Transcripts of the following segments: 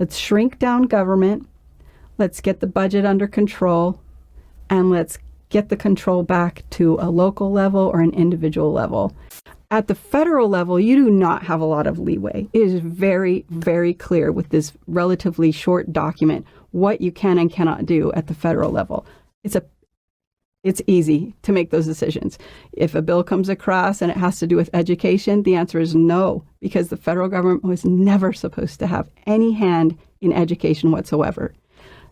Let's shrink down government. Let's get the budget under control, and let's get the control back to a local level or an individual level. At the federal level, you do not have a lot of leeway. It is very, very clear with this relatively short document what you can and cannot do at the federal level. It's easy to make those decisions. If a bill comes across and it has to do with education, the answer is no, because the federal government was never supposed to have any hand in education whatsoever.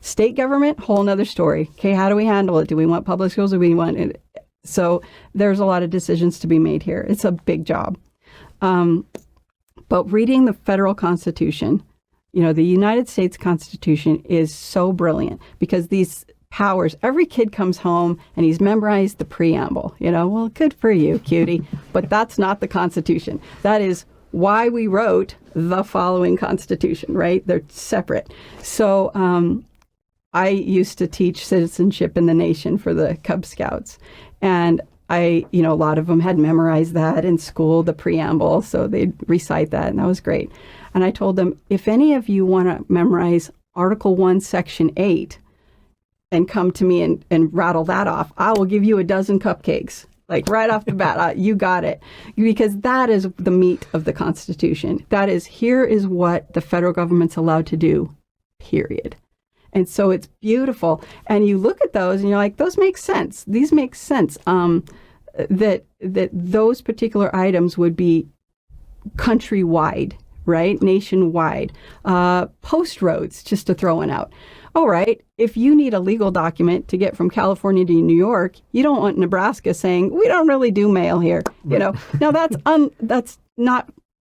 State government, whole nother story. Okay, how do we handle it? Do we want public schools? Do we want it? So there's a lot of decisions to be made here. It's a big job. But reading the federal Constitution, the United States Constitution is so brilliant because these powers, every kid comes home and he's memorized the preamble. Well, good for you, cutie. But that's not the Constitution. That is why we wrote the following Constitution, right? They're separate. So I used to teach citizenship in the nation for the Cub Scouts. And a lot of them had memorized that in school, the preamble. So they'd recite that, and that was great. And I told them, if any of you want to memorize Article 1, Section 8, and come to me and rattle that off, I will give you a dozen cupcakes. Like right off the bat, you got it. Because that is the meat of the Constitution. That is, here is what the federal government's allowed to do, period. And so it's beautiful. And you look at those and you're like, those make sense. These make sense. That those particular items would be countrywide, right? Nationwide. Post roads, just to throw one out. All right, if you need a legal document to get from California to New York, you don't want Nebraska saying, we don't really do mail here. Now that's not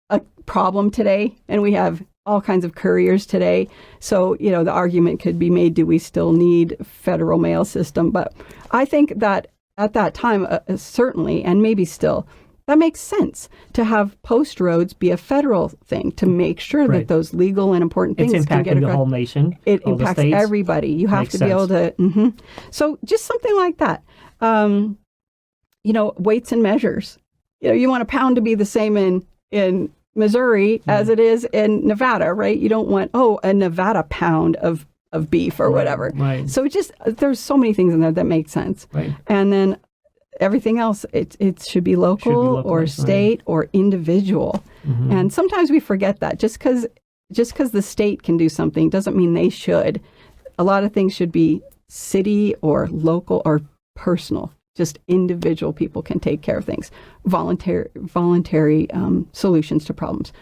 a problem today. And we have all kinds of couriers today. So, the argument could be made, do we still need federal mail system? But I think that at that time, certainly, and maybe still, that makes sense to have post roads be a federal thing to make sure that those legal and important things can get across. It's impacting the whole nation. It impacts everybody. You have to be able to. So just something like that. Weights and measures. You want a pound to be the same in Missouri as it is in Nevada, right? You don't want, a Nevada pound of beef or whatever. Right. So there's so many things in there that make sense. Right. And then everything else, it should be local or state or individual. Mm-hmm. And sometimes we forget that. Just because the state can do something doesn't mean they should. A lot of things should be city or local or personal. Just individual people can take care of things. Voluntary solutions to problems.